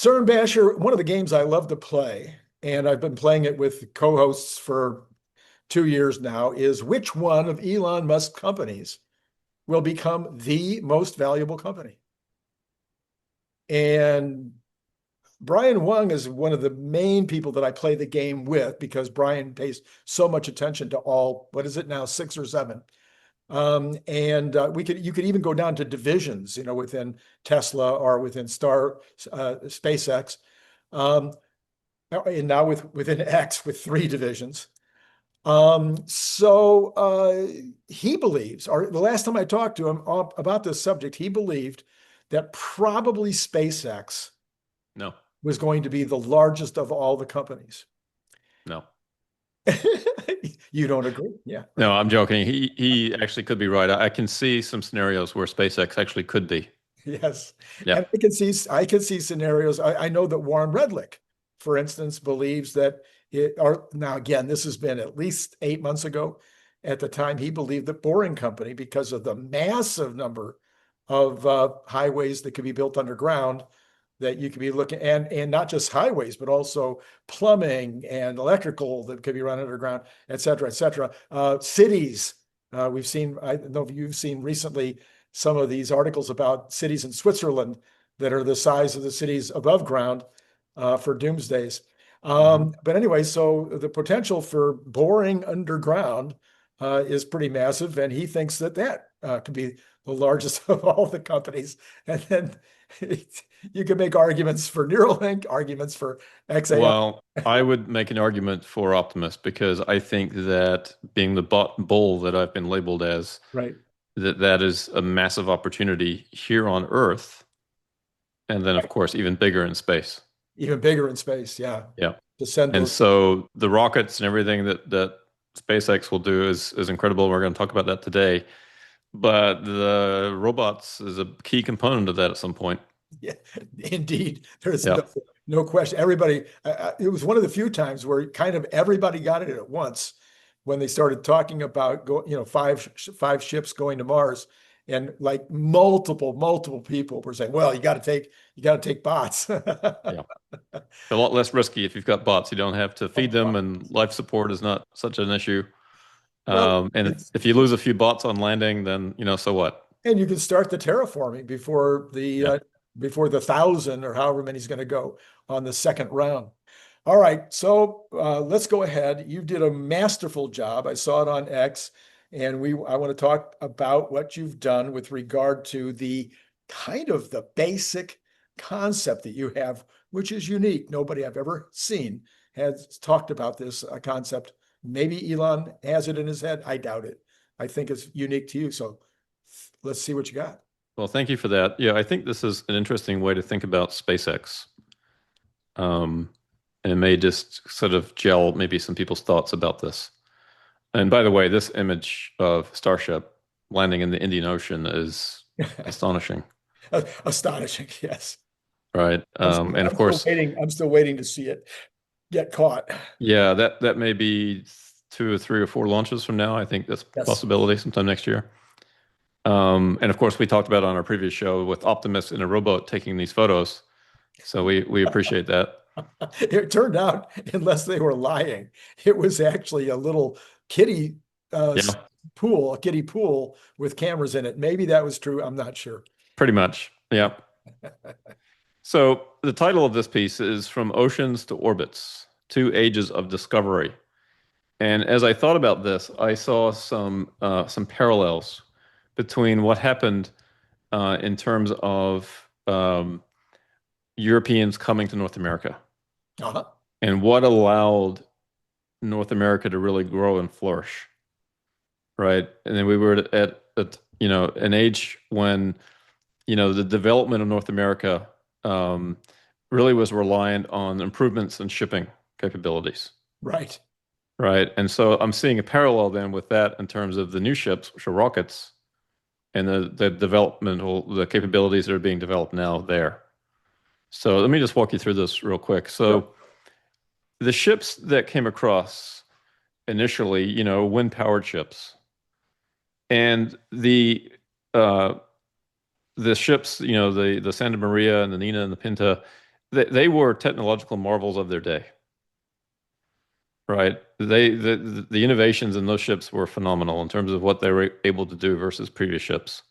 Cern Basher, one of the games I love to play, and I've been playing it with co-hosts for 2 years now, is which one of Elon Musk's companies will become the most valuable company? And Brian Wang is one of the main people that I play the game with because Brian pays so much attention to all, what is it now, six or seven? And you could even go down to divisions, within Tesla or within SpaceX, um, and now within X with three divisions. So he believes, or the last time I talked to him about this subject, he believed that probably SpaceX No, was going to be the largest of all the companies. no, You don't agree? Yeah. no. I'm joking. He actually could be right. I can see some scenarios where SpaceX actually could be. Yes. Yeah. And I can see scenarios. I know that Warren Redlick, for instance, believes that now again, this has been at least 8 months ago. At the time, he believed that Boring Company, because of the massive number of highways that could be built underground, that you could be looking, and not just highways, but also plumbing and electrical that could be run underground, et cetera, et cetera. Cities, we've seen, I don't know if you've seen recently some of these articles about cities in Switzerland that are the size of the cities above ground for doomsdays. But anyway, so the potential for boring underground is pretty massive, and he thinks that could be the largest of all the companies. And then you can make arguments for Neuralink, arguments for XAI. Well, I would make an argument for Optimus because I think that being the bull that I've been labeled as, Right. that is a massive opportunity here on Earth, and then of course even bigger in space. Even bigger in space, yeah. Yeah. To send And those. so the rockets and everything that SpaceX will do is incredible. We're going to talk about that today. But the robots is a key component of that at some point. Yeah, indeed. There's Yeah. no question. Everybody, it was one of the few times where kind of everybody got it at once when they started talking about five ships going to Mars, and like multiple people were saying, "Well, you got to take bots." Yeah. A lot less risky if you've got bots. You don't have to feed them, and life support is not such an issue. Well, And if you lose a few bots on landing, then so what? and you can start the terraforming before Yeah. the 1,000 or however many is going to go on the second round. All right, so let's go ahead. You did a masterful job. I saw it on X, and I want to talk about what you've done with regard to the kind of the basic concept that you have, which is unique. Nobody I've ever seen has talked about this concept. Maybe Elon has it in his head. I doubt it. I think it's unique to you. So let's see what you got. Well, thank you for that. Yeah, I think this is an interesting way to think about SpaceX. And it may just sort of gel maybe some people's thoughts about this. And by the way, this image of Starship landing in the Indian Ocean is astonishing, Astonishing, yes. right? And of course, I'm still waiting to see it get caught. yeah, that may be 2 or 3 or 4 launches from now. I think that's a Yes. possibility sometime next year. And of course, we talked about on our previous show with Optimus in a rowboat taking these photos. So we appreciate that. It turned out, unless they were lying, it was actually a little kiddie Yeah, pool, a kiddie pool with cameras in it. Maybe that was true. I'm not sure. pretty much. Yeah. So the title of this piece is From Oceans to Orbits, Two Ages of Discovery. And as I thought about this, I saw some parallels between what happened in terms of Europeans coming to North America Uh-huh. and what allowed North America to really grow and flourish, right? And then we were at an age when the development of North America um, really was reliant on improvements in shipping capabilities, Right. right? And so I'm seeing a parallel then with that in terms of the new ships, which are rockets, and the capabilities that are being developed now there. So let me just walk you through this real quick. So the ships that came across initially, wind-powered ships, and the ships, the Santa Maria and the Nina and the Pinta, they were technological marvels of their day, right? The innovations in those ships were phenomenal in terms of what they were able to do versus previous ships.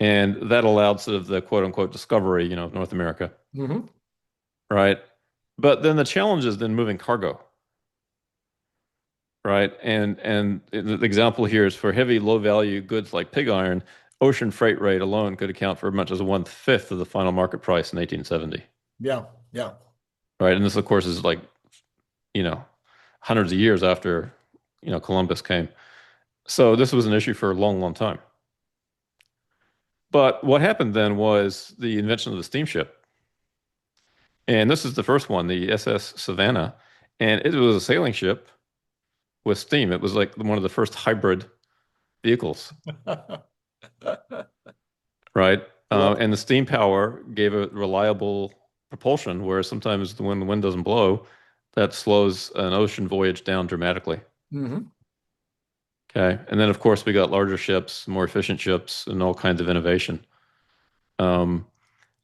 And that allowed sort of the quote unquote discovery, of North America, Hmm. right? But then the challenge is then moving cargo, right? And the example here is for heavy, low value goods like pig iron, ocean freight rate alone could account for as much as 1/5 of the final market price in 1870, Yeah. Yeah. right? And this, of course, is like, you know, hundreds of years after, Columbus came. So this was an issue for a long, long time. But what happened then was the invention of the steamship. And this is the first one, the SS Savannah. And it was a sailing ship with steam. It was like one of the first hybrid vehicles, right? Yeah. And the steam power gave it reliable propulsion, where sometimes when the wind doesn't blow, that slows an ocean voyage down dramatically. Hmm. Okay. And then, of course, we got larger ships, more efficient ships, and all kinds of innovation. Um,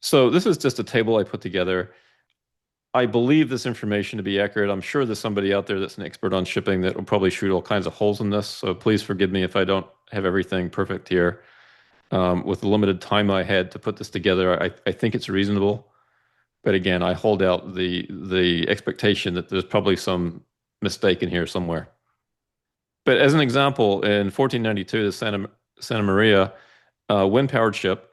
so this is just a table I put together. I believe this information to be accurate. I'm sure there's somebody out there that's an expert on shipping that will probably shoot all kinds of holes in this. So please forgive me if I don't have everything perfect here. With the limited time I had to put this together, I think it's reasonable. But again, I hold out the expectation that there's probably some mistake in here somewhere. But as an example, in 1492, the Santa Maria wind-powered ship,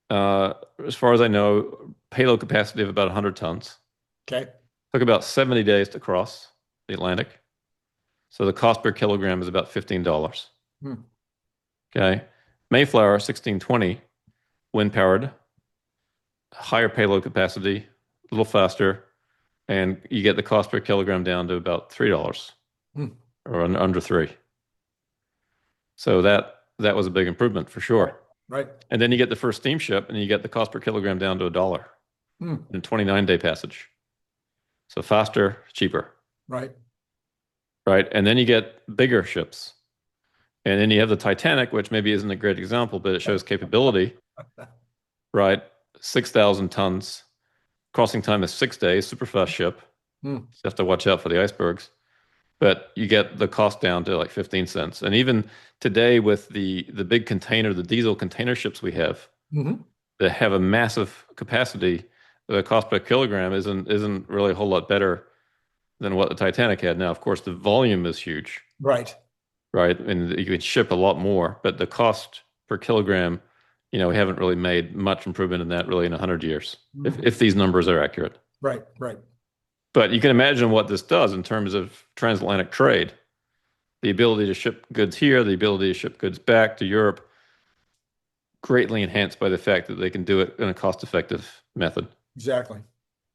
as far as I know, payload capacity of about 100 tons. Okay. Took about 70 days to cross the Atlantic. So the cost per kilogram is about $15. Hmm. Okay. Mayflower 1620, wind powered, higher payload capacity, a little faster, and you get the cost per kilogram down to about $3 Hmm. or under three. So that was a big improvement for sure. Right. And then you get the first steamship and you get the cost per kilogram down to $1 Hmm. in a 29-day passage. So faster, cheaper, Right. right? And then you get bigger ships. And then you have the Titanic, which maybe isn't a great example, but it shows capability, right? 6,000 tons. Crossing time is 6 days, super fast ship. Hmm. So you have to watch out for the icebergs. But you get the cost down to like 15 cents. And even today with the big container, the diesel container ships we have Hmm. that have a massive capacity, the cost per kilogram isn't really a whole lot better than what the Titanic had. Now, of course, the volume is huge, Right. right? And you can ship a lot more, but the cost per kilogram, we haven't really made much improvement in that really in 100 years, Mhm. if these numbers are accurate. Right. Right. But you can imagine what this does in terms of transatlantic trade. The ability to ship goods here, the ability to ship goods back to Europe, greatly enhanced by the fact that they can do it in a cost-effective method. Exactly.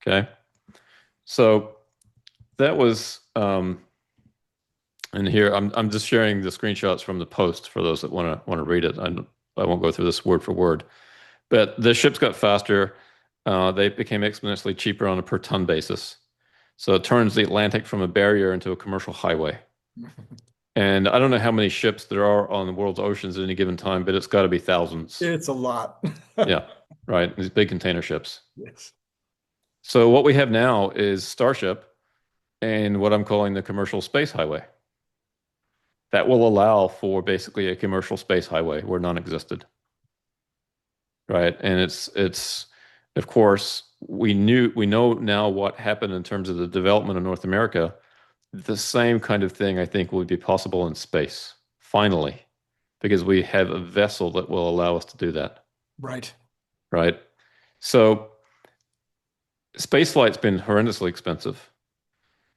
Okay. So that was, and here I'm just sharing the screenshots from the post for those that want to read it. I won't go through this word for word, but the ships got faster. They became exponentially cheaper on a per ton basis. So it turns the Atlantic from a barrier into a commercial highway. And I don't know how many ships there are on the world's oceans at any given time, but it's got to be thousands. It's a lot. Yeah, right. These big container ships. Yes. So what we have now is Starship and what I'm calling the commercial space highway. That will allow for basically a commercial space highway where none existed. Right. And it's of course we know now what happened in terms of the development of North America. The same kind of thing I think would be possible in space, finally, because we have a vessel that will allow us to do that. Right. Right. So space flight's been horrendously expensive.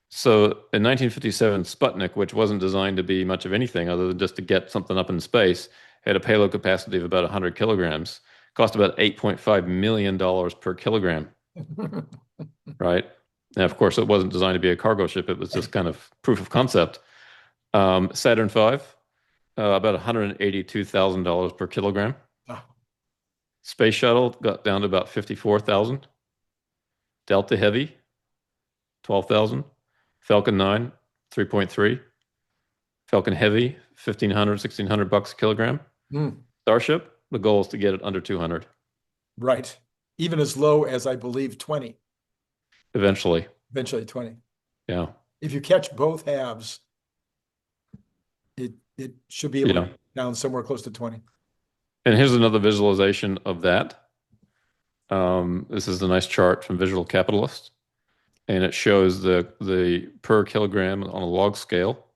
So in 1957, Sputnik, which wasn't designed to be much of anything other than just to get something up in space, had a payload capacity of about 100 kilograms, cost about $8.5 million per kilogram, right? Now, of course, it wasn't designed to be a cargo ship. It was just kind of proof of concept. Saturn V, about $182,000 per kilogram. Ah. Space Shuttle got down to about 54,000. Delta Heavy, 12,000. Falcon 9, 3.3. Falcon Heavy, 1,500, $1,600 a kilogram. Mm. Starship, the goal is to get it under 200. Right. even as low as, I believe, 20, eventually. eventually 20. Yeah. If you catch both halves, it should be able to Yeah. be down somewhere close to 20. And here's another visualization of that. This is a nice chart from Visual Capitalist, and it shows the per kilogram on a log scale,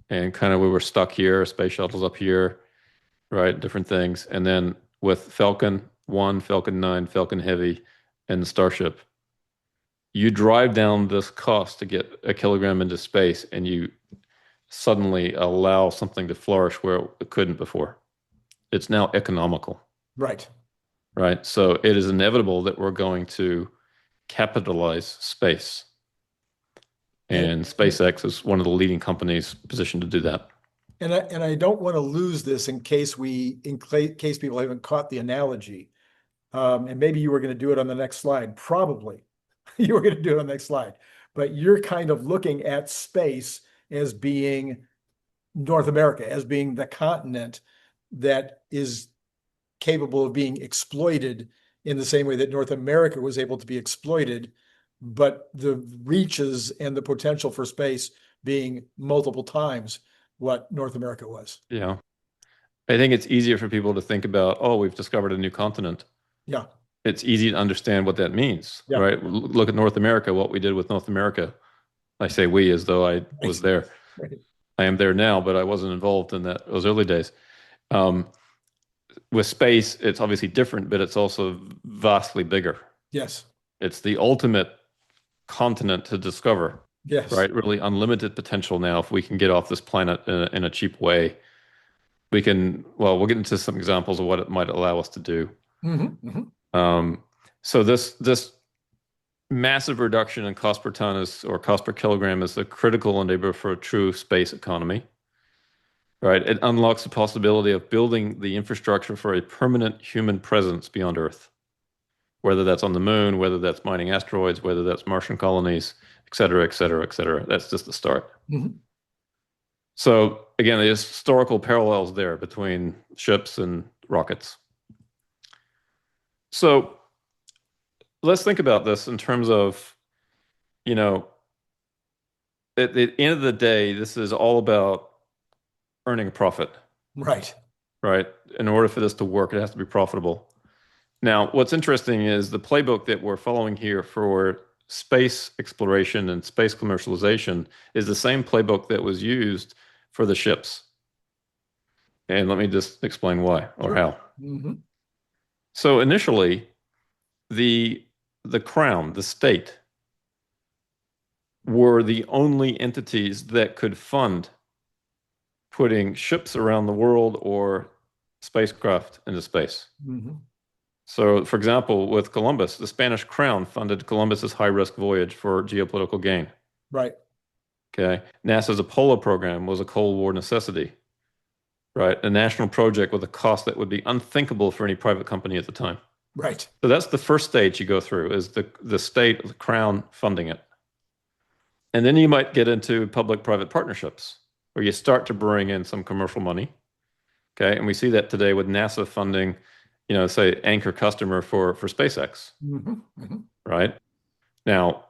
and kind of we were stuck here, space shuttles up here, right? Different things. And then with Falcon 1, Falcon 9, Falcon Heavy, and the Starship, you drive down this cost to get a kilogram into space, and you suddenly allow something to flourish where it couldn't before. It's now economical. Right. Right. So it is inevitable that we're going to capitalize space. And SpaceX is one of the leading companies positioned to do that. And I don't want to lose this in case people haven't caught the analogy. And maybe you were going to do it on the next slide. Probably you were going to do it on the next slide. But you're kind of looking at space as being North America, as being the continent that is capable of being exploited in the same way that North America was able to be exploited, but the reaches and the potential for space being multiple times what North America was. Yeah. I think it's easier for people to think about, oh, we've discovered a new continent. Yeah. It's easy to understand what that means, Yeah. right? Look at North America, what we did with North America. I say we as though I was there. Right. I am there now, but I wasn't involved in those early days. With space, it's obviously different, but it's also vastly bigger. Yes. It's the ultimate continent to discover. Yes. Right? Really unlimited potential now if we can get off this planet in a cheap way. We can, well, we'll get into some examples of what it might allow us to do. Mm-hmm. Mm-hmm. So this massive reduction in cost per ton or cost per kilogram is a critical enabler for a true space economy. Right? It unlocks the possibility of building the infrastructure for a permanent human presence beyond Earth, whether that's on the moon, whether that's mining asteroids, whether that's Martian colonies, et cetera, et cetera, et cetera. That's just the start. Mm-hmm. So again, there's historical parallels there between ships and rockets. So let's think about this in terms of, at the end of the day, this is all about earning a profit. Right. Right? In order for this to work, it has to be profitable. Now, what's interesting is the playbook that we're following here for space exploration and space commercialization is the same playbook that was used for the ships. And let me just explain why or how. Mm-hmm. So initially, the crown, the state, were the only entities that could fund putting ships around the world or spacecraft into space. Mm-hmm. So, for example, with Columbus, the Spanish crown funded Columbus's high-risk voyage for geopolitical gain. Right. Okay. NASA's Apollo program was a Cold War necessity. Right. A national project with a cost that would be unthinkable for any private company at the time. Right. So that's the first stage you go through is the state, the crown funding it. And then you might get into public-private partnerships where you start to bring in some commercial money. Okay. And we see that today with NASA funding, say anchor customer for SpaceX. Mm-hmm. Mm-hmm. Right. Now,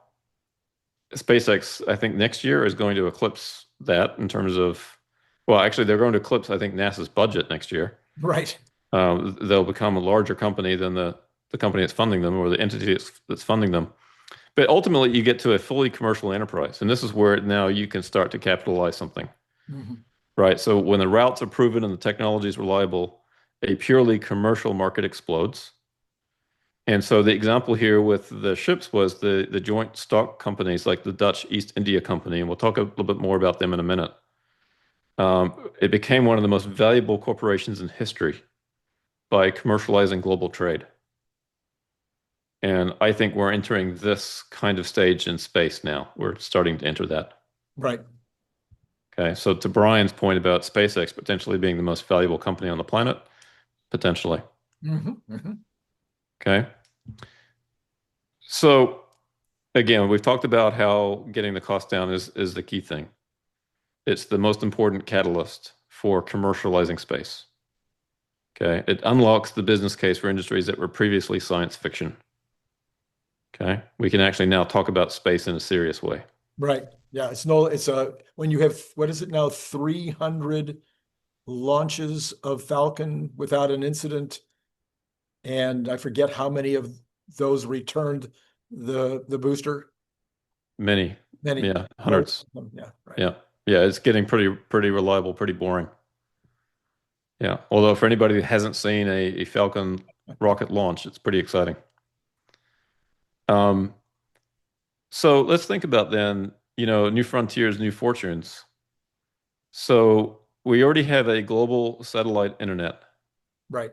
SpaceX, I think next year is going to eclipse that in terms of, well, actually, they're going to eclipse, I think, NASA's budget next year. Right. They'll become a larger company than the company that's funding them or the entity that's funding them. But ultimately, you get to a fully commercial enterprise. And this is where now you can start to capitalize something. Mm-hmm. Right. So when the routes are proven and the technology is reliable, a purely commercial market explodes. And so the example here with the ships was the joint stock companies like the Dutch East India Company, and we'll talk a little bit more about them in a minute. It became one of the most valuable corporations in history by commercializing global trade. And I think we're entering this kind of stage in space now. We're starting to enter that. Right. Okay, so to Brian's point about SpaceX potentially being the most valuable company on the planet, potentially. Mm-hmm. Mm-hmm. Okay. So again, we've talked about how getting the cost down is the key thing. It's the most important catalyst for commercializing space. Okay. It unlocks the business case for industries that were previously science fiction. Okay. We can actually now talk about space in a serious way. Right. Yeah. It's when you have, what is it now, 300 launches of Falcon without an incident. And I forget how many of those returned the booster. Many. Many. Yeah. Most Hundreds. of them. Yeah. Right. Yeah. Yeah. It's getting pretty reliable, pretty boring. Yeah. Although for anybody that hasn't seen a Falcon rocket launch, it's pretty exciting. Um, so let's think about then, new frontiers, new fortunes. So we already have a global satellite internet, Right.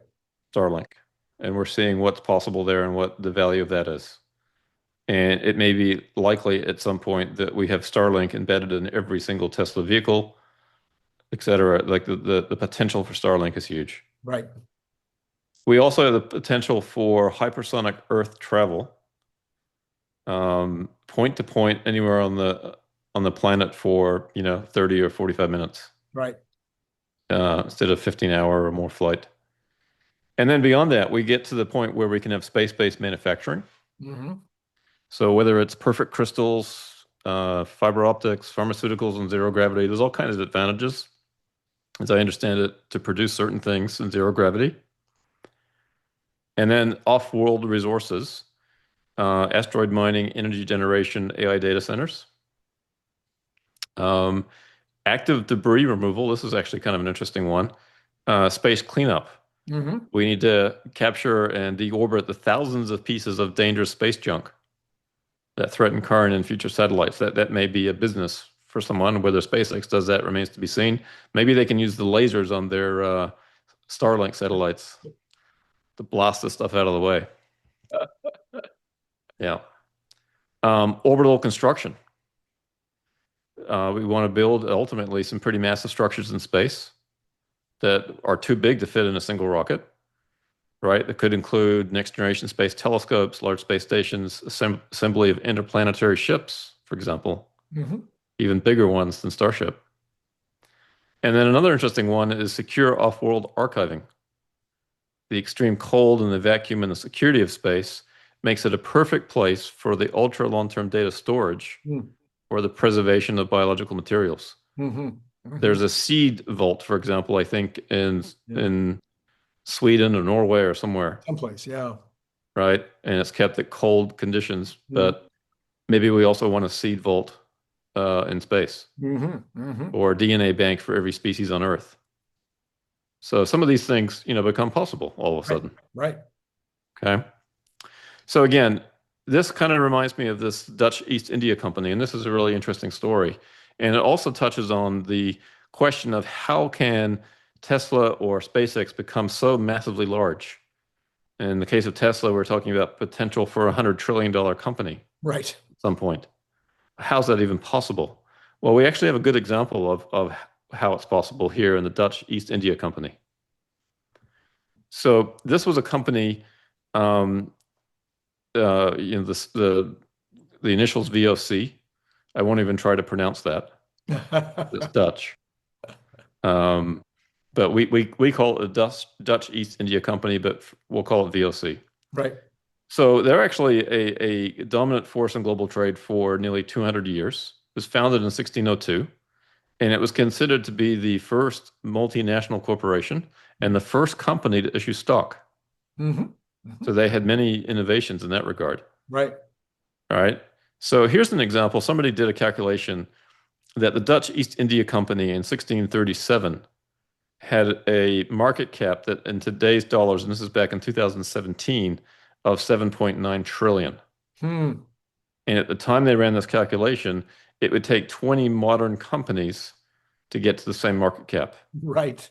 Starlink, and we're seeing what's possible there and what the value of that is. And it may be likely at some point that we have Starlink embedded in every single Tesla vehicle, et cetera. Like the potential for Starlink is huge. Right. We also have the potential for hypersonic Earth travel, point to point anywhere on the planet for 30 or 45 minutes, Right. instead of 15-hour or more flight. And then beyond that, we get to the point where we can have space-based manufacturing. Mm-hmm. So whether it's perfect crystals, fiber optics, pharmaceuticals, and zero gravity, there's all kinds of advantages, as I understand it, to produce certain things in zero gravity. And then off-world resources, asteroid mining, energy generation, AI data centers. Um, Active debris removal. This is actually kind of an interesting one. Space cleanup. Mm-hmm. We need to capture and deorbit the thousands of pieces of dangerous space junk that threaten current and future satellites. That may be a business for someone. Whether SpaceX does that remains to be seen. Maybe they can use the lasers on their Starlink satellites to blast this stuff out of the way. Yeah. Orbital construction. We want to build ultimately some pretty massive structures in space that are too big to fit in a single rocket, right? That could include next generation space telescopes, large space stations, assembly of interplanetary ships, for example, Mm-hmm. even bigger ones than Starship. And then another interesting one is secure off-world archiving. The extreme cold and the vacuum and the security of space makes it a perfect place for the ultra long-term data storage or the preservation of biological materials. Mm-hmm. Mm-hmm. There's a seed vault, for example, I think in Sweden or Norway or somewhere, Someplace. Yeah. right? And it's kept at cold conditions, Mm-hmm. but maybe we also want a seed vault in space Mm-hmm. Mm-hmm. or a DNA bank for every species on Earth. So some of these things, become possible all of a sudden. Right. Okay. So again, this kind of reminds me of this Dutch East India Company, and this is a really interesting story. And it also touches on the question of how can Tesla or SpaceX become so massively large? In the case of Tesla, we're talking about potential for a $100 trillion company Right. at some point. How's that even possible? Well, we actually have a good example of how it's possible here in the Dutch East India Company. So this was a company, the initials VOC. I won't even try to pronounce that. It's Dutch. But we call it the Dutch East India Company, but we'll call it VOC. Right. So they're actually a dominant force in global trade for nearly 200 years. It was founded in 1602, and it was considered to be the first multinational corporation and the first company to issue stock. Mm-hmm. Mm-hmm. So they had many innovations in that regard. Right. All right. So here's an example. Somebody did a calculation that the Dutch East India Company in 1637 had a market cap that in today's dollars, and this is back in 2017, of 7.9 trillion. Hmm. And at the time they ran this calculation, it would take 20 modern companies to get to the same market cap. Right.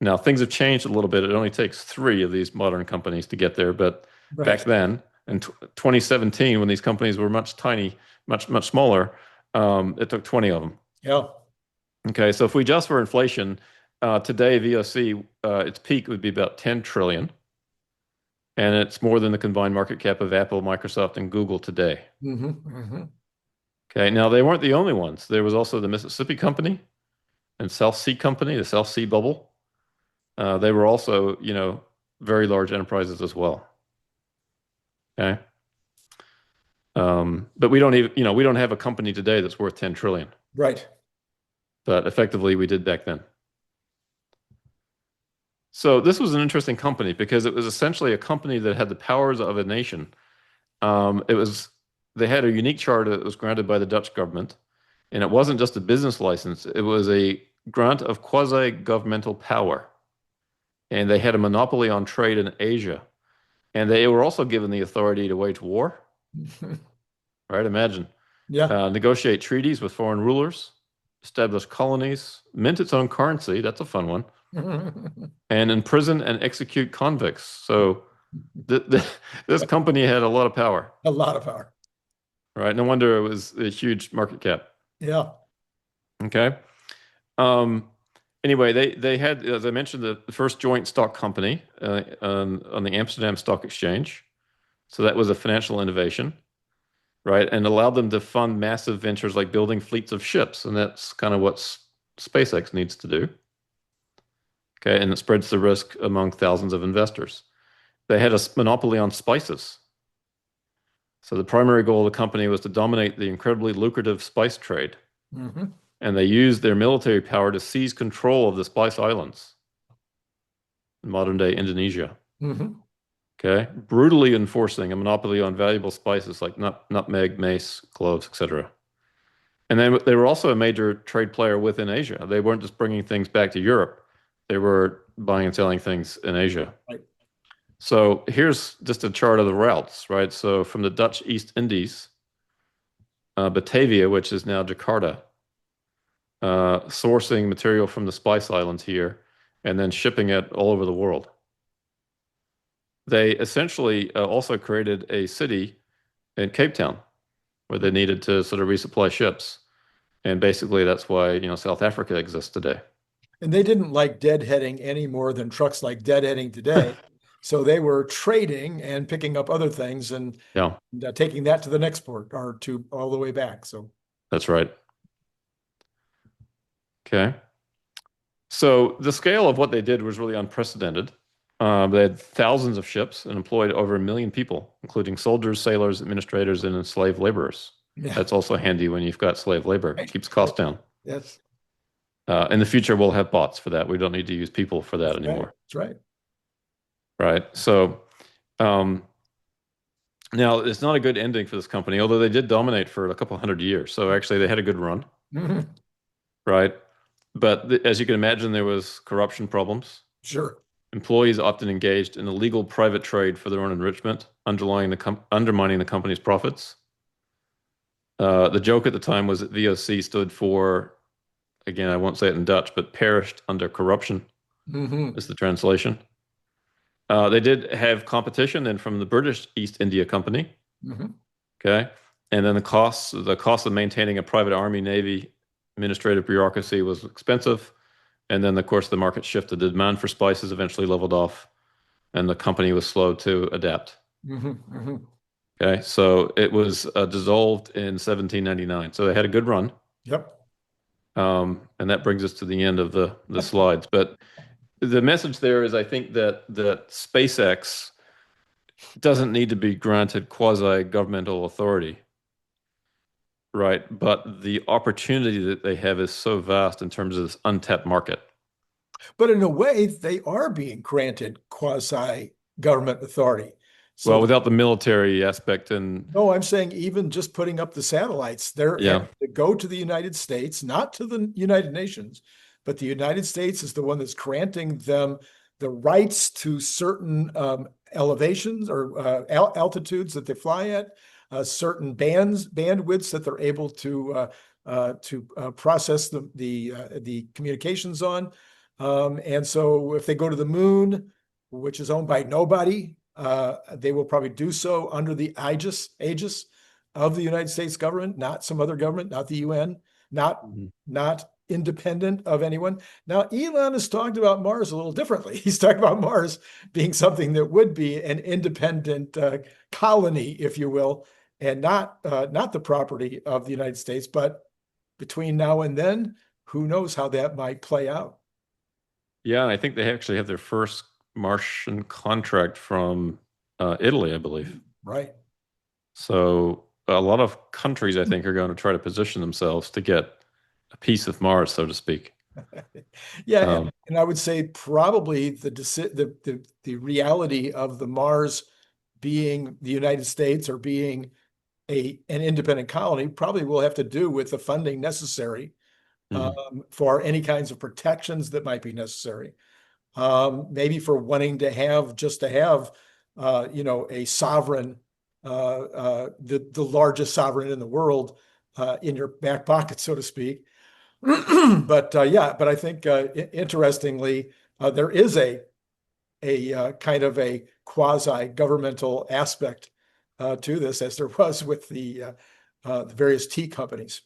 Now, things have changed a little bit. It only takes 3 of these modern companies to get there. But back then, in 2017, when these companies were much smaller, it took 20 of them. Yeah. Okay, so if we adjust for inflation, today VOC, its peak would be about 10 trillion. And it's more than the combined market cap of Apple, Microsoft, and Google today. Mm-hmm. Mm-hmm. Okay, now they weren't the only ones. There was also the Mississippi Company and South Sea Company, the South Sea Bubble. They were also, very large enterprises as well. Okay. But we don't even, we don't have a company today that's worth 10 trillion. Right. But effectively we did back then. So this was an interesting company because it was essentially a company that had the powers of a nation. It was they had a unique charter that was granted by the Dutch government, and it wasn't just a business license, it was a grant of quasi-governmental power. And they had a monopoly on trade in Asia. And they were also given the authority to wage war, right? Imagine. Yeah. Negotiate treaties with foreign rulers, establish colonies, mint its own currency. That's a fun one. And imprison and execute convicts. So this company had a lot of power, A lot of power. right? No wonder it was a huge market cap. Yeah. Okay. Um, anyway, they had, as I mentioned, the first joint stock company on the Amsterdam Stock Exchange. So that was a financial innovation, right? And allowed them to fund massive ventures like building fleets of ships. And that's kind of what SpaceX needs to do. Okay. And it spreads the risk among thousands of investors. They had a monopoly on spices. So the primary goal of the company was to dominate the incredibly lucrative spice trade. Hmm. And they used their military power to seize control of the Spice Islands in modern day Indonesia. Hmm. Okay. Brutally enforcing a monopoly on valuable spices like nutmeg, mace, cloves, etc. And then they were also a major trade player within Asia. They weren't just bringing things back to Europe. They were buying and selling things in Asia. Right. So here's just a chart of the routes, right? So from the Dutch East Indies, Batavia, which is now Jakarta, sourcing material from the Spice Islands here, and then shipping it all over the world. They essentially also created a city in Cape Town where they needed to sort of resupply ships. And basically that's why, South Africa exists today. And they didn't like deadheading any more than trucks like deadheading today. So they were trading and picking up other things and Yeah, taking that to the next port or to all the way back. So, that's right. Okay. So the scale of what they did was really unprecedented. They had thousands of ships and employed over 1 million people, including soldiers, sailors, administrators, and enslaved laborers. yeah. That's also handy when you've got slave labor. It Right. keeps costs down. Yes. In the future, we'll have bots for that. We don't need to use people for that That's right. anymore. That's right. Right. So um, now it's not a good ending for this company, although they did dominate for a couple hundred years. So actually, they had a good run, Mhm. right? But as you can imagine, there was corruption problems. Sure. Employees often engaged in illegal private trade for their own enrichment, undermining the company's profits. The joke at the time was that VOC stood for, again, I won't say it in Dutch, but perished under corruption Hmm. is the translation. They did have competition then from the British East India Company. Hmm. Okay. And then the cost of maintaining a private army, navy, administrative bureaucracy was expensive. And then, of course, the market shifted. The demand for spices eventually leveled off, and the company was slow to adapt. Hmm. Hmm. Okay. So it was dissolved in 1799. So they had a good run. Yep. And that brings us to the end of the slides. But the message there is, I think that SpaceX doesn't need to be granted quasi-governmental authority, right? But the opportunity that they have is so vast in terms of this untapped market. But in a way, they are being granted quasi-government authority. So Well, without the military aspect and no, I'm saying even just putting up the satellites, they're yeah, having to go to the United States, not to the United Nations, but the United States is the one that's granting them the rights to certain elevations or altitudes that they fly at, certain bandwidths that they're able to process the communications on. And so if they go to the moon, which is owned by nobody, they will probably do so under the aegis of the United States government, not some other government, not the UN, not Mhm. not independent of anyone. Now, Elon has talked about Mars a little differently. He's talked about Mars being something that would be an independent colony, if you will, and not the property of the United States. But between now and then, who knows how that might play out? Yeah, I think they actually have their first Martian contract from Italy, I believe. Right. So a lot of countries, I think, are going to try to position themselves to get a piece of Mars, so to speak. Yeah, Um, and I would say probably the reality of the Mars being the United States or being an independent colony probably will have to do with the funding necessary mhm. for any kinds of protections that might be necessary. Maybe for wanting to have a sovereign, the largest sovereign in the world in your back pocket, so to speak. But I think interestingly, there is a kind of a quasi-governmental aspect to this, as there was with the various tea companies.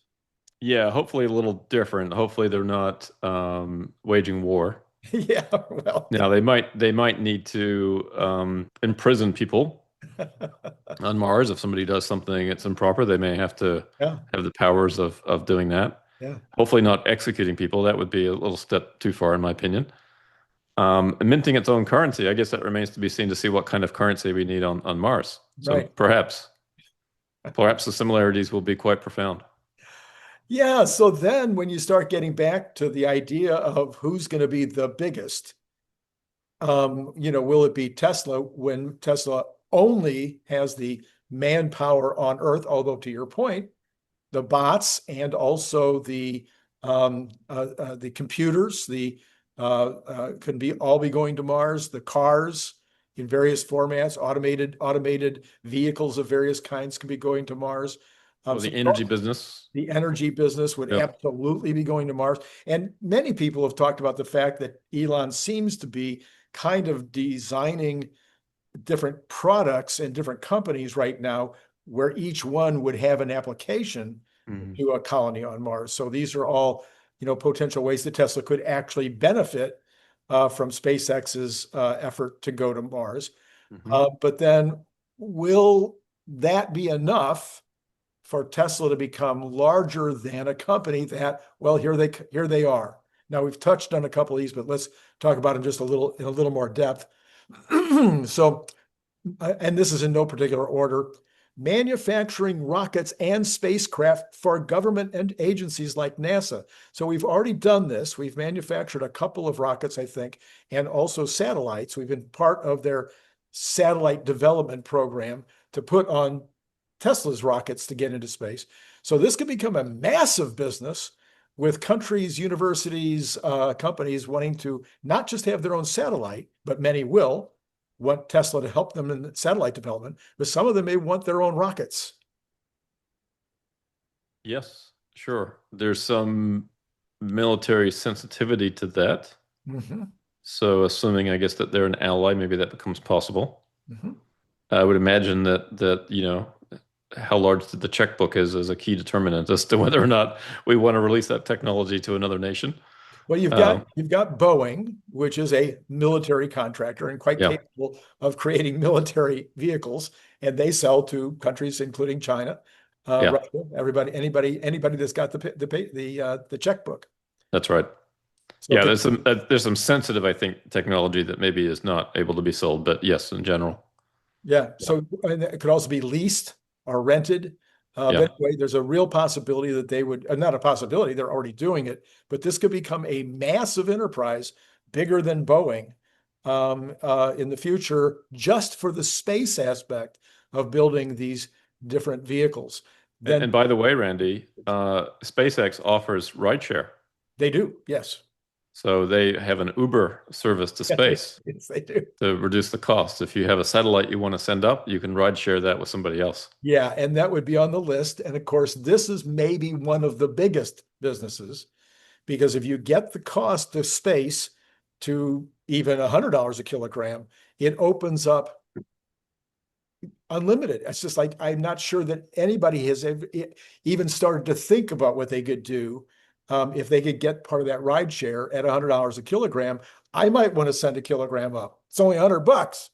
Yeah, hopefully a little different. Hopefully they're not waging war. Yeah, well, Now they might need to imprison people on Mars if somebody does something that's improper. They may have to yeah, have the powers of doing that. yeah, Hopefully not executing people. That would be a little step too far, in my opinion. Minting its own currency. I guess that remains to be seen to see what kind of currency we need on Mars. So right. perhaps the similarities will be quite profound. Yeah, so then when you start getting back to the idea of who's going to be the biggest, will it be Tesla when Tesla only has the manpower on Earth? Although to your point, the bots and also the computers, the can be all be going to Mars. The cars in various formats, automated vehicles of various kinds can be going to Mars. Well, So the energy business. the energy business would Yep. absolutely be going to Mars. And many people have talked about the fact that Elon seems to be kind of designing different products and different companies right now where each one would have an application Mhm. to a colony on Mars. So these are all, potential ways that Tesla could actually benefit from SpaceX's effort to go to Mars. Mhm. But then will that be enough for Tesla to become larger than a company that, well, here they are. Now we've touched on a couple of these, but let's talk about them just in a little more depth. So, and this is in no particular order, manufacturing rockets and spacecraft for government and agencies like NASA. So we've already done this. We've manufactured a couple of rockets, I think, and also satellites. We've been part of their satellite development program to put on Tesla's rockets to get into space. So this could become a massive business with countries, universities, companies wanting to not just have their own satellite, but many will want Tesla to help them in satellite development, but some of them may want their own rockets. Yes, sure. There's some military sensitivity to that. Mhm, So assuming, I guess, that they're an ally, maybe that becomes possible. mhm. I would imagine that how large the checkbook is a key determinant as to whether or not we want to release that technology to another nation. Well, you've got Um, you've got Boeing, which is a military contractor and quite yeah, capable of creating military vehicles, and they sell to countries including China, yeah, Russia, anybody that's got the checkbook. that's right. So Yeah, it there's some sensitive, I think, technology that maybe is not able to be sold, but yes, in general. Yeah. Yeah, So and it could also be leased or rented. yeah. But anyway, there's a real possibility that they would, not a possibility, they're already doing it, but this could become a massive enterprise, bigger than Boeing, in the future, just for the space aspect of building these different vehicles. And Then by the way, Randy, SpaceX offers rideshare. they do. Yes. So they have an Uber service to space Yes, they do. to reduce the cost. If you have a satellite you want to send up, you can ride share that with somebody else. Yeah. And that would be on the list. And of course, this is maybe one of the biggest businesses. Because if you get the cost of space to even $100 a kilogram, it opens up unlimited. It's just like I'm not sure that anybody has even started to think about what they could do if they could get part of that ride share at $100 a kilogram. I might want to send a kilogram up. It's only $100.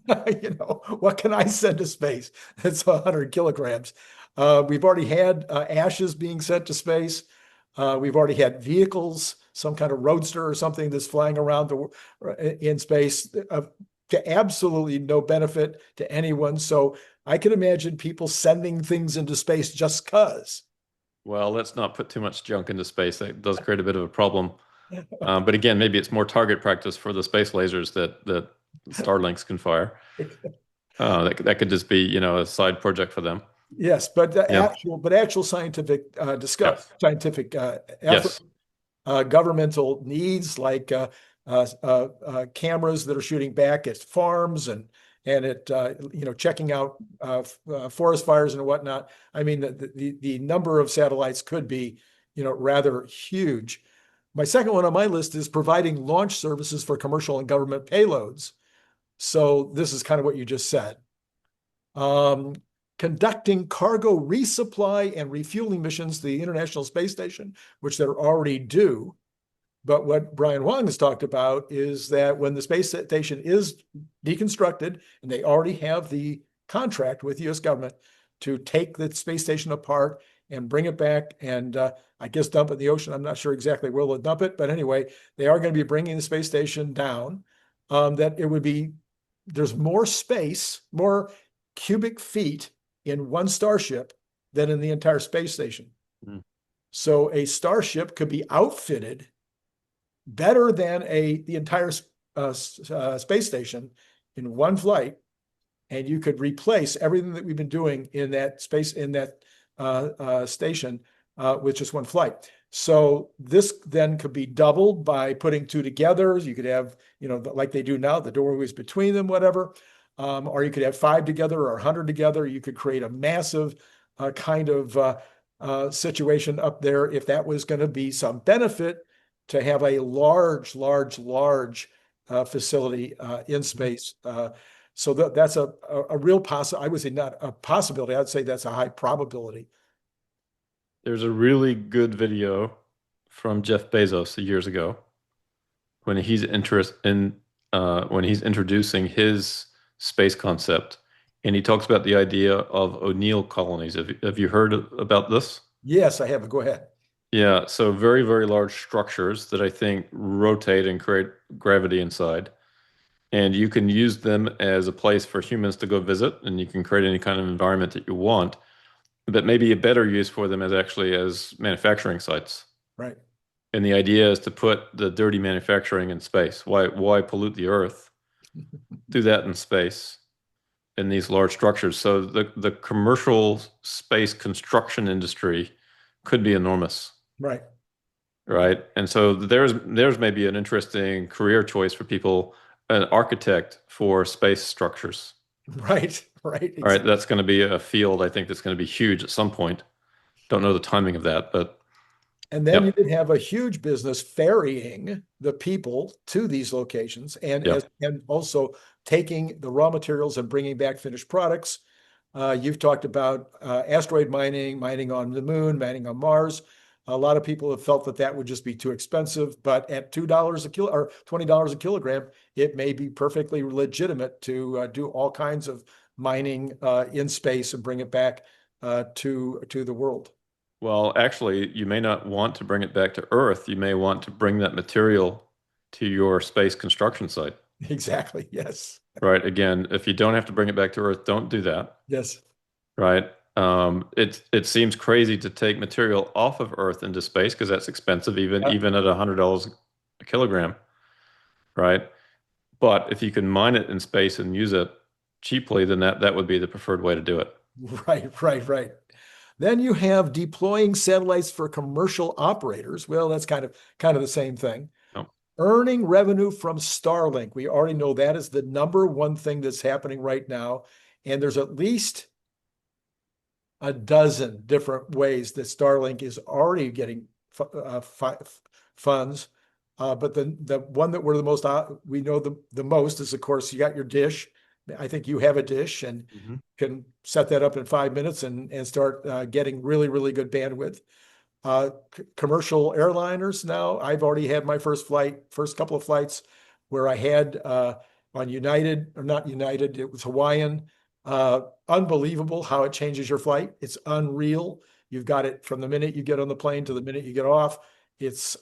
Yeah. What can I send to space? It's 100 kilograms. We've already had ashes being sent to space. We've already had vehicles, some kind of roadster or something that's flying around in space. to absolutely no benefit to anyone. So I can imagine people sending things into space just because. Well, let's not put too much junk into space. That does create a bit of a problem. But again, maybe it's more target practice for the space lasers that Starlinks can fire. That could just be, you know, a side project for them. Yes, but the Yeah. actual scientific Yes. scientific effort, Yes. governmental needs like cameras that are shooting back at farms and at checking out forest fires and whatnot. I mean, the number of satellites could be rather huge. My second one on my list is providing launch services for commercial and government payloads. So this is kind of what you just said. Conducting cargo resupply and refueling missions to the International Space Station, which they're already due. But what Brian Wang has talked about is that when the space station is deconstructed, and they already have the contract with the US government to take the space station apart and bring it back and I guess dump it in the ocean. I'm not sure exactly where they'll dump it, but anyway, they are going to be bringing the space station down. That it would be, there's more space, more cubic feet in one starship than in the entire space station. Mm. So a starship could be outfitted better than the entire space station in one flight, and you could replace everything that we've been doing in that space in that station with just one flight. So this then could be doubled by putting two together. You could have, like they do now, the doorways between them, whatever. Or you could have 5 together or 100 together. You could create a massive kind of situation up there if that was going to be some benefit to have a large facility in space. So that's a real possibility. I would say not a possibility. I'd say that's a high probability. There's a really good video from Jeff Bezos years ago when he's introducing his space concept, and he talks about the idea of O'Neill colonies. Have you heard about this? Yes, I have. Go ahead. Yeah, so very, very large structures that I think rotate and create gravity inside. And you can use them as a place for humans to go visit, and you can create any kind of environment that you want. But maybe a better use for them is actually as manufacturing sites. Right. And the idea is to put the dirty manufacturing in space. Why pollute the Earth? Do that in space in these large structures. So the commercial space construction industry could be enormous. Right. Right. And so there's maybe an interesting career choice for people, an architect for space structures. Right. Right. All right. That's going to be a field I think that's going to be huge at some point. Don't know the timing of that, but and then you could have a huge business ferrying the people to these locations and also taking the raw materials and bringing back finished products. You've talked about asteroid mining on the moon, mining on Mars. A lot of people have felt that would just be too expensive, but at $2 a kilo or $20 a kilogram, it may be perfectly legitimate to do all kinds of mining in space and bring it back to the world. Well, actually, you may not want to bring it back to Earth. You may want to bring that material to your space construction site. Exactly. Yes. Right. Again, if you don't have to bring it back to Earth, don't do that. Yes. Right. It seems crazy to take material off of Earth into space because that's expensive, even at $100 a kilogram. Right. But if you can mine it in space and use it cheaply, then that would be the preferred way to do it. Right. Then you have deploying satellites for commercial operators. Well, that's kind of the same thing. Oh. Earning revenue from Starlink. We already know that is the number one thing that's happening right now. And there's at least a dozen different ways that Starlink is already getting funds. But the one that we're the most, we know the most is, of course, you got your dish. I think you have a dish and can set that up in 5 minutes and start getting really, really good bandwidth. Commercial airliners now, I've already had my first couple of flights where I had on United, or not United, it was Hawaiian. Unbelievable how it changes your flight. It's unreal. You've got it from the minute you get on the plane to the minute you get off. It's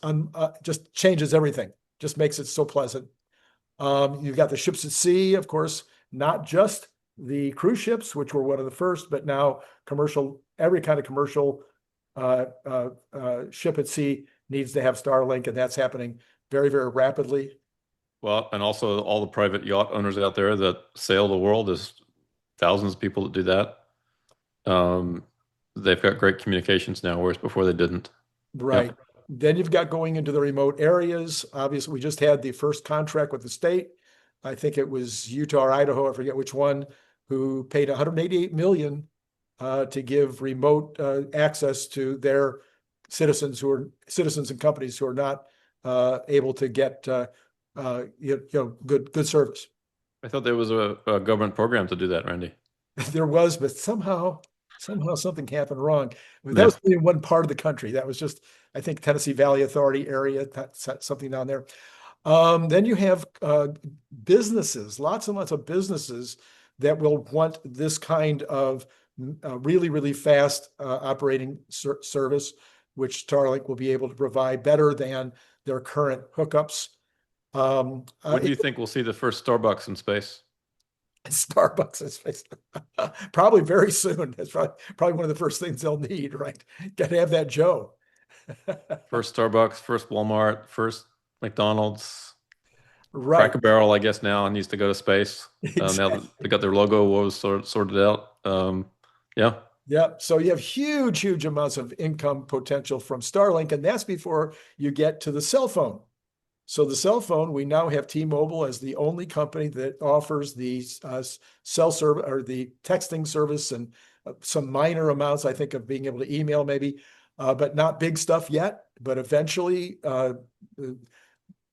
just changes everything. Just makes it so pleasant. You've got the ships at sea, of course, not just the cruise ships, which were one of the first, but now every kind of commercial ship at sea needs to have Starlink, and that's happening very, very rapidly. Well, and also all the private yacht owners out there that sail the world, there's thousands of people that do that. They've got great communications now, whereas before they didn't. Right. Yep. Then you've got going into the remote areas. Obviously, we just had the first contract with the state. I think it was Utah or Idaho, I forget which one, who paid 188 million to give remote access to their citizens and companies who are not able to get good service. I thought there was a government program to do that, Randy. There was, but somehow something happened wrong. That Yeah. was in one part of the country. That was just, I think, Tennessee Valley Authority area, something down there. Then you have businesses, lots and lots of businesses that will want this kind of really, really fast operating service, which Starlink will be able to provide better than their current hookups. When do you think we'll see the first Starbucks in space? Starbucks in space. Probably very soon. That's probably one of the first things they'll need, right? Got to have that Joe. First Starbucks, first Walmart, first McDonald's. Right. Cracker Barrel, I guess now needs to go to space. Now that they got their logo was sorted out. Yeah. Yeah. So you have huge, huge amounts of income potential from Starlink, and that's before you get to the cell phone. So the cell phone, we now have T-Mobile as the only company that offers the cell service or the texting service and some minor amounts, I think, of being able to email maybe, but not big stuff yet. But eventually,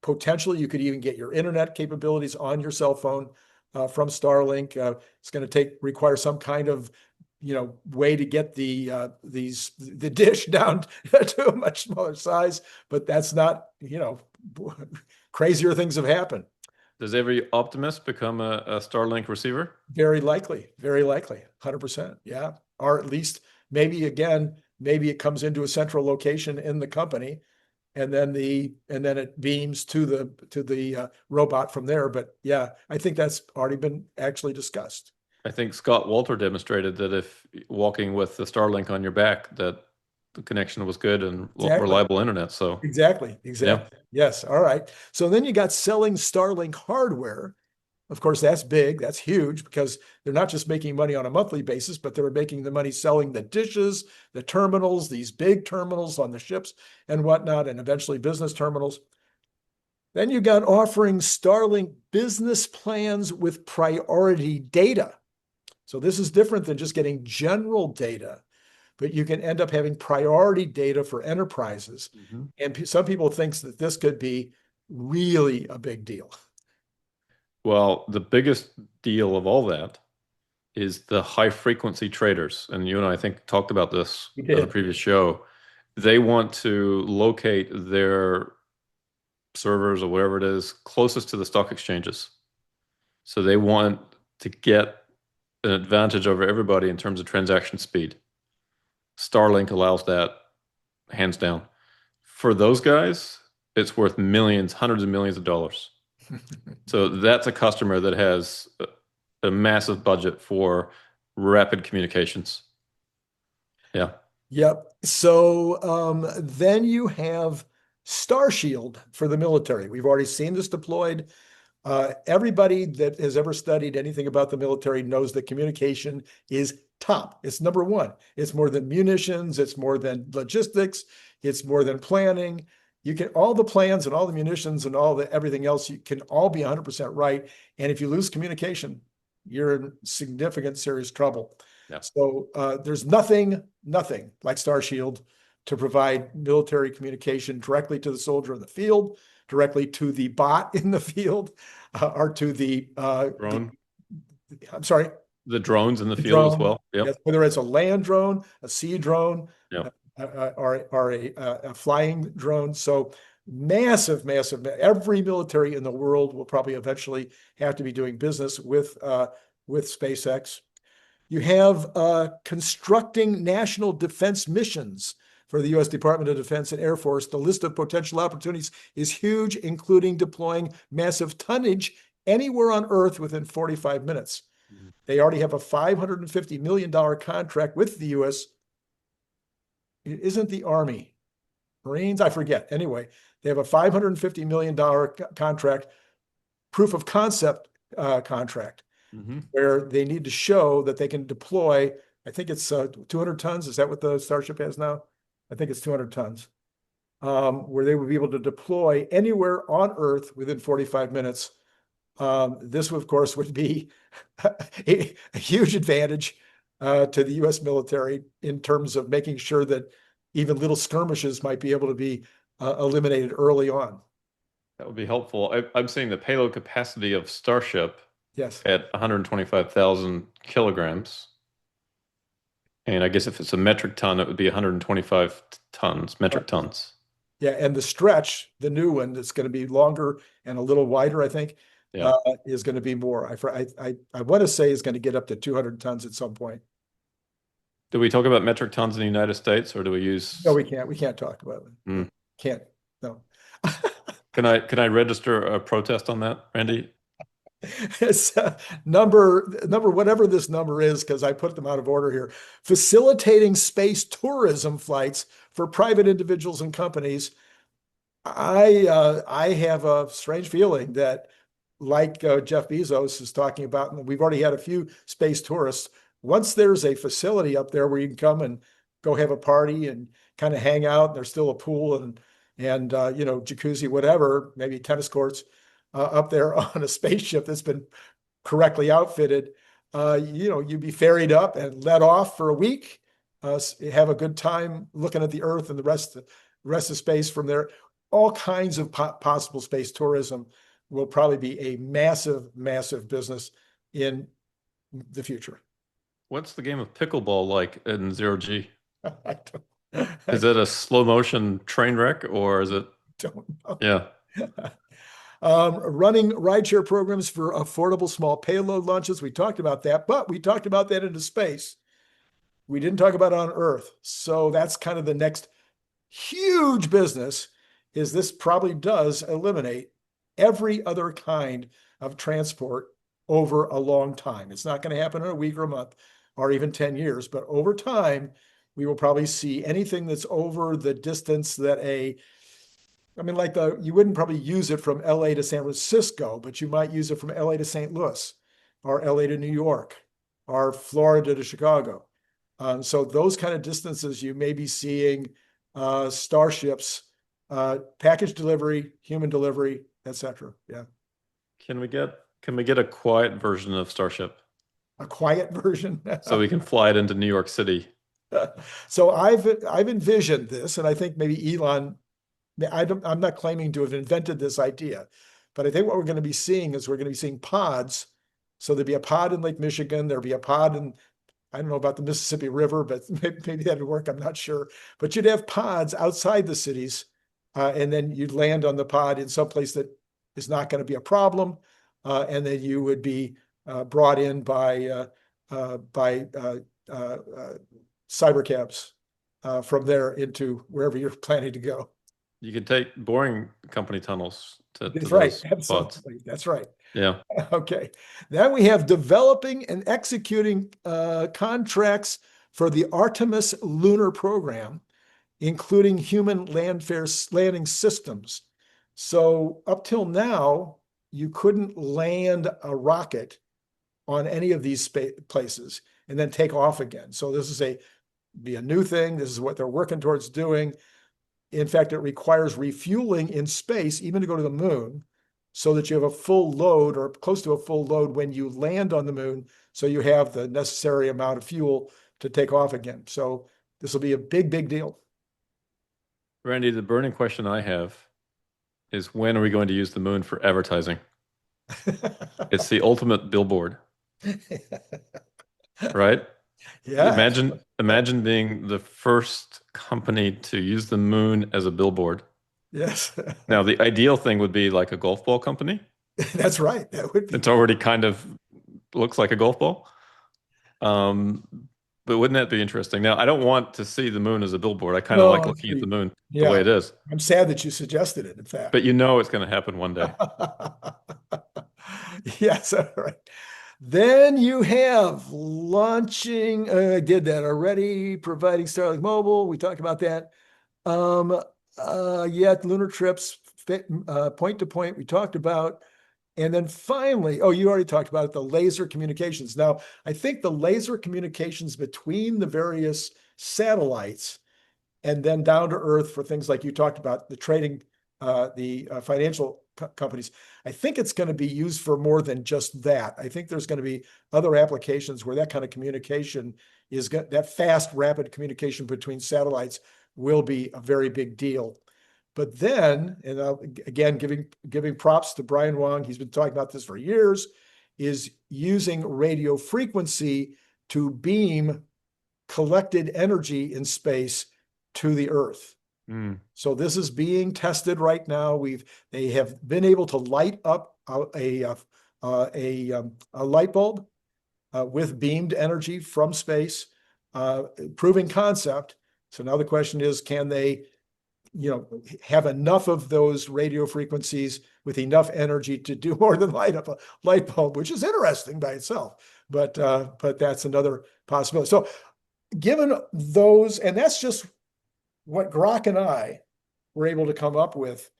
potentially, you could even get your internet capabilities on your cell phone from Starlink. It's going to require some kind of way to get the dish down to a much smaller size, but that's not, crazier things have happened. Does every Optimus become a Starlink receiver? Very likely, 100%. Yeah. Or at least maybe it comes into a central location in the company, and then it beams to the robot from there. But yeah, I think that's already been actually discussed. I think Scott Walter demonstrated that if walking with the Starlink on your back, that the connection was good and reliable internet. So exactly. Yeah. Yes. All right. So then you got selling Starlink hardware. Of course, that's big. That's huge because they're not just making money on a monthly basis, but they're making the money selling the dishes, the terminals, these big terminals on the ships and whatnot, and eventually business terminals. Then you got offering Starlink business plans with priority data. So this is different than just getting general data, but you can end up having priority data for enterprises. Mm-hmm. And some people think that this could be really a big deal. Well, the biggest deal of all that is the high frequency traders. And you and I think talked about this in a previous show. They want to locate their servers or whatever it is closest to the stock exchanges. So they want to get an advantage over everybody in terms of transaction speed. Starlink allows that hands down. For those guys, it's worth millions, hundreds of millions of dollars. So that's a customer that has a massive budget for rapid communications. Yeah. Yep. So then you have Starshield for the military. We've already seen this deployed. Everybody that has ever studied anything about the military knows that communication is top. It's number one. It's more than munitions. It's more than logistics. It's more than planning. You can all the plans and all the munitions and everything else, you can all be 100% right. And if you lose communication, you're in significant, serious trouble. Yeah. So there's nothing like Starshield to provide military communication directly to the soldier in the field, directly to the bot in the field, or to the drone. I'm sorry. The drones in the field drone, as well. Yep. Yes, whether it's a land drone, a sea drone, Yep. or a flying drone. So massive. Every military in the world will probably eventually have to be doing business with SpaceX. You have constructing national defense missions. for the U.S. Department of Defense and Air Force. The list of potential opportunities is huge, including deploying massive tonnage anywhere on Earth within 45 minutes. They already have a $550 million contract with the U.S. It isn't the Army, Marines, I forget. Anyway, they have a $550 million contract, proof of concept contract, where they need to show that they can deploy, I think it's 200 tons. Is that what the Starship has now? I think it's 200 tons, where they would be able to deploy anywhere on Earth within 45 minutes. This, of course, would be a huge advantage to the U.S. military in terms of making sure that even little skirmishes might be able to be eliminated early on. That would be helpful. I'm seeing the payload capacity of Starship Yes. at 125,000 kilograms. And I guess if it's a metric ton, it would be 125 tons, metric tons. Yeah, and the stretch, the new one, that's going to be longer and a little wider, I think, is going to be more. I want to say is going to get up to 200 tons at some point. Do we talk about metric tons in the United States, or do we use? No, we can't. We can't talk about it. Can't. No. Can I register a protest on that, Randy? It's number whatever this number is, because I put them out of order here. Facilitating space tourism flights for private individuals and companies. I have a strange feeling that, like Jeff Bezos is talking about, and we've already had a few space tourists. Once there's a facility up there where you can come and go have a party and kind of hang out, and there's still a pool and jacuzzi, whatever, maybe tennis courts up there on a spaceship that's been correctly outfitted, you'd be ferried up and let off for a week, have a good time looking at the Earth and the rest of space from there. All kinds of possible space tourism will probably be a massive, massive business in the future. What's the game of pickleball like in zero G? I don't, Is it a slow motion train wreck, or is it? don't know. Yeah. Running rideshare programs for affordable small payload launches. We talked about that, but we talked about that into space. We didn't talk about it on Earth. So that's kind of the next huge business. Is this probably does eliminate every other kind of transport over a long time. It's not going to happen in a week or a month or even 10 years, but over time, we will probably see anything that's over the distance that you wouldn't probably use it from LA to San Francisco, but you might use it from LA to St. Louis or LA to New York or Florida to Chicago. So those kind of distances, you may be seeing starships, package delivery, human delivery, etc. Yeah. Can we get a quiet version of Starship? A quiet version? So we can fly it into New York City. So I've envisioned this, and I think maybe Elon, I'm not claiming to have invented this idea, but I think what we're going to be seeing is we're going to be seeing pods. So there'll be a pod in Lake Michigan. There'll be a pod in, I don't know about the Mississippi River, but maybe that'd work. I'm not sure. But you'd have pods outside the cities, and then you'd land on the pod in some place that is not going to be a problem, and then you would be brought in by cybercabs from there into wherever you're planning to go. You could take Boring Company tunnels to That's those right. spots. Absolutely. That's right. Yeah. Okay. Then we have developing and executing contracts for the Artemis lunar program, including human landing systems. So up till now, you couldn't land a rocket on any of these places and then take off again. So this is be a new thing. This is what they're working towards doing. In fact, it requires refueling in space, even to go to the moon, so that you have a full load or close to a full load when you land on the moon, so you have the necessary amount of fuel to take off again. So this will be a big, big deal. Randy, the burning question I have is, when are we going to use the moon for advertising? It's the ultimate billboard, right? Yeah. Imagine being the first company to use the moon as a billboard. Yes. Now, the ideal thing would be like a golf ball company. That's right. That would be. It's already kind of looks like a golf ball. But wouldn't that be interesting? Now, I don't want to see the moon as a billboard. I kind of No, like I looking at the agree. moon the way Yeah, it is. I'm sad that you suggested it, in fact. But you know it's going to happen one day. Yes, all right. Then you have launching, I did that already, providing Starlink Mobile. We talked about that. Um, yeah, lunar trips, point to point, we talked about. And then finally, oh, you already talked about it, the laser communications. Now, I think the laser communications between the various satellites and then down to earth for things like you talked about, the trading, the financial companies. I think it's going to be used for more than just that. I think there's going to be other applications where that kind of communication that fast, rapid communication between satellites will be a very big deal. But then, and again, giving props to Brian Wang, he's been talking about this for years, is using radio frequency to beam collected energy in space to the Earth. Mm. So this is being tested right now. They have been able to light up a light bulb with beamed energy from space, proving concept. So now the question is, can they have enough of those radio frequencies with enough energy to do more than light up a light bulb, which is interesting by itself. But that's another possibility. So given those, and that's just what Grok and I were able to come up with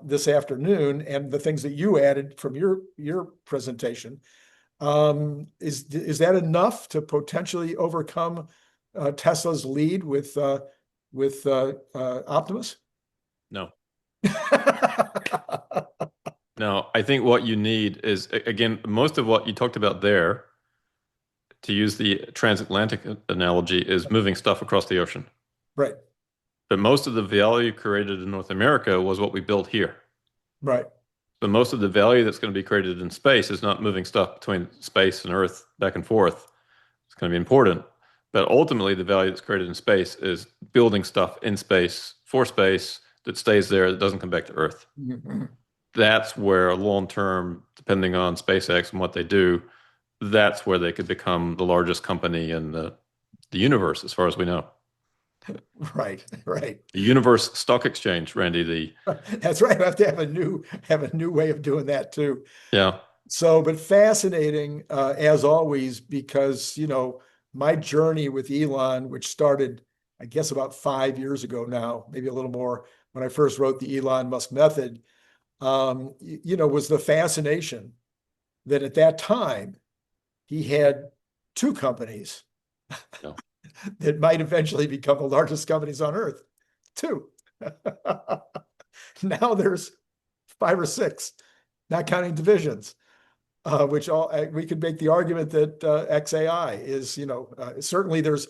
this afternoon, and the things that you added from your presentation, is that enough to potentially overcome Tesla's lead with Optimus? No. No, I think what you need is, again, most of what you talked about there, to use the transatlantic analogy, is moving stuff across the ocean. Right. But most of the value created in North America was what we built here. Right. But most of the value that's going to be created in space is not moving stuff between space and Earth back and forth. It's going to be important. But ultimately, the value that's created in space is building stuff in space for space that stays there, that doesn't come back to Earth. Mm-hmm. That's where long term, depending on SpaceX and what they do, that's where they could become the largest company in the universe, as far as we know. Right, right. The universe stock exchange, Randy. That's right. I have to have a new way of doing that too. Yeah. So, but fascinating as always, because my journey with Elon, which started, I guess, about 5 years ago now, maybe a little more, when I first wrote the Elon Musk Method, was the fascination that at that time he had two companies No. that might eventually become the largest companies on Earth. Two. Now there's 5 or 6, not counting divisions. Which we could make the argument that xAI is, certainly there's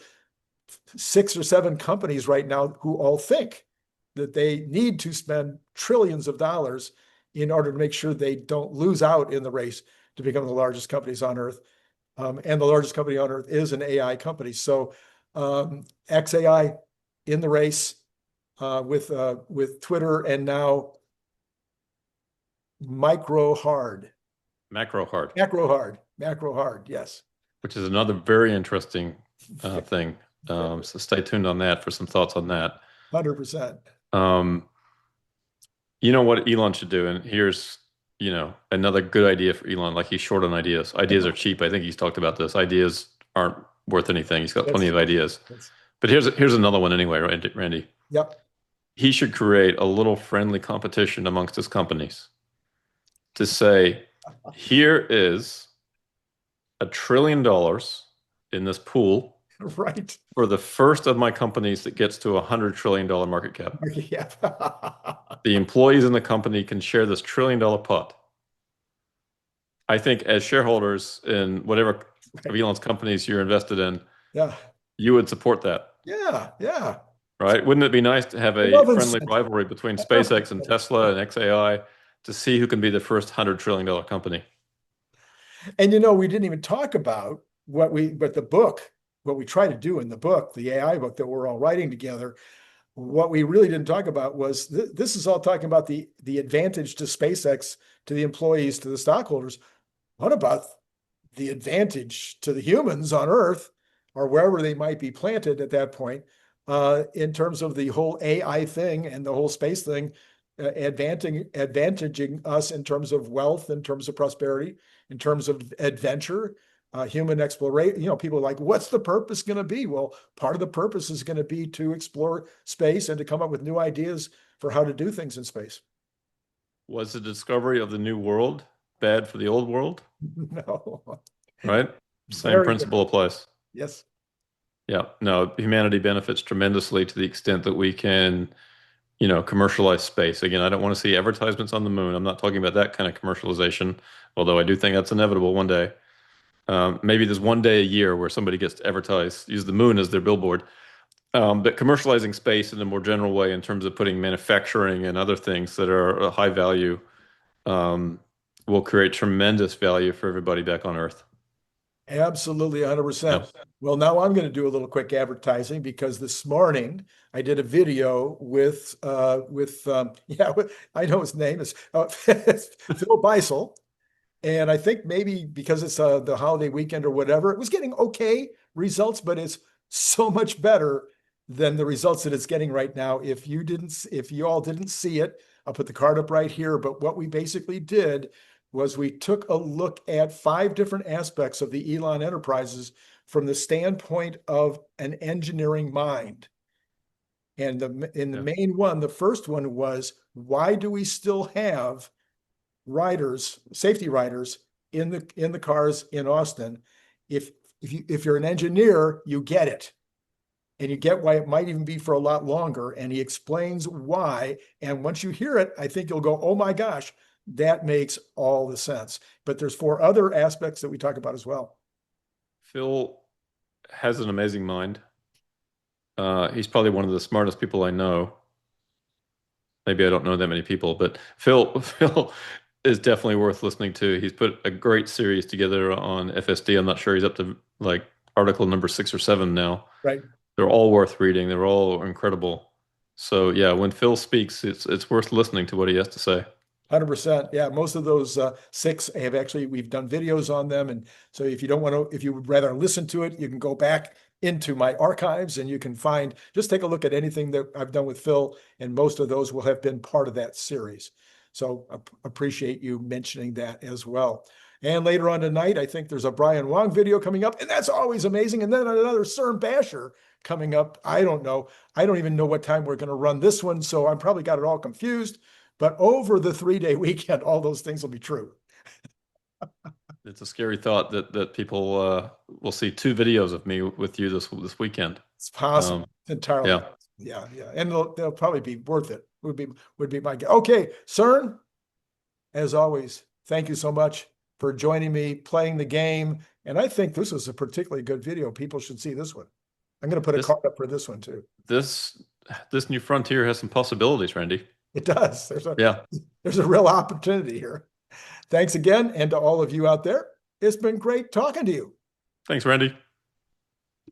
6 or 7 companies right now who all think that they need to spend trillions of dollars in order to make sure they don't lose out in the race to become the largest companies on Earth. And the largest company on Earth is an AI company. So xAI in the race with Twitter, and now Macro Hard, yes. Which is another very interesting thing. So stay tuned on that for some thoughts on that. 100%. You know what Elon should do, and here's another good idea for Elon. Like, he's short on ideas. Ideas are cheap. I think he's talked about this. Ideas aren't worth anything. He's got plenty of ideas. But here's another one anyway, Randy. Yep. He should create a little friendly competition amongst his companies to say, here is $1 trillion in this pool, right, for the first of my companies that gets to $100 trillion market cap. Yeah. The employees in the company can share this $1 trillion pot. I think as shareholders in whatever of Elon's companies you're invested in, Yeah, you would support that. Yeah. Right? Wouldn't it be nice to have a friendly rivalry between SpaceX and Tesla and xAI to see who can be the first $100 trillion company? And we didn't even talk about what we try to do in the book, the AI book that we're all writing together. What we really didn't talk about was this is all talking about the advantage to SpaceX, to the employees, to the stockholders. What about the advantage to the humans on Earth or wherever they might be planted at that point, in terms of the whole AI thing and the whole space thing, advantaging us in terms of wealth, in terms of prosperity, in terms of adventure, human exploration. People are like, what's the purpose going to be? Well, part of the purpose is going to be to explore space and to come up with new ideas for how to do things in space. Was the discovery of the new world bad for the old world? No. Right? Same Very principle good. applies. Yes. Yeah. No, humanity benefits tremendously to the extent that we can, commercialize space. Again, I don't want to see advertisements on the moon. I'm not talking about that kind of commercialization, although I do think that's inevitable one day. Maybe there's one day a year where somebody gets to advertise, use the moon as their billboard. But commercializing space in a more general way in terms of putting manufacturing and other things that are a high value will create tremendous value for everybody back on Earth. Absolutely, 100%. Yeah. Well, now I'm going to do a little quick advertising because this morning I did a video I know his name is Phil Beisel, and I think maybe because it's the holiday weekend or whatever, it was getting okay results, but it's so much better than the results that it's getting right now. If you all didn't see it, I'll put the card up right here. But what we basically did was we took a look at 5 different aspects of the Elon enterprises from the standpoint of an engineering mind. And the main one, the first one was, why do we still have safety riders in the cars in Austin? If you're an engineer, you get it. And you get why it might even be for a lot longer. And he explains why. And once you hear it, I think you'll go, oh my gosh, that makes all the sense. But there's 4 other aspects that we talk about as well. Phil has an amazing mind. He's probably one of the smartest people I know. Maybe I don't know that many people, but Phil is definitely worth listening to. He's put a great series together on FSD. I'm not sure he's up to like article number 6 or 7 now. Right. They're all worth reading. They're all incredible. So yeah, when Phil speaks, it's worth listening to what he has to say. 100%. Yeah, most of those 6 we've done videos on them. And so if you would rather listen to it, you can go back into my archives and you can just take a look at anything that I've done with Phil. And most of those will have been part of that series. So appreciate you mentioning that as well. And later on tonight, I think there's a Brian Wang video coming up, and that's always amazing. And then another Cern Basher coming up. I don't know. I don't even know what time we're going to run this one. So I'm probably got it all confused. But over the 3-day weekend, all those things will be true. It's a scary thought that people will see 2 videos of me with you this weekend. It's possible. Entirely. Yeah. Yeah. And they'll probably be worth it. Would be my guess. Okay, Cern, as always, thank you so much for joining me, playing the game. And I think this was a particularly good video. People should see this one. I'm going to put a card up for this one too. This new frontier has some possibilities, Randy. It does. There's a real opportunity here. Thanks again. And to all of you out there, it's been great talking to you. Thanks, Randy.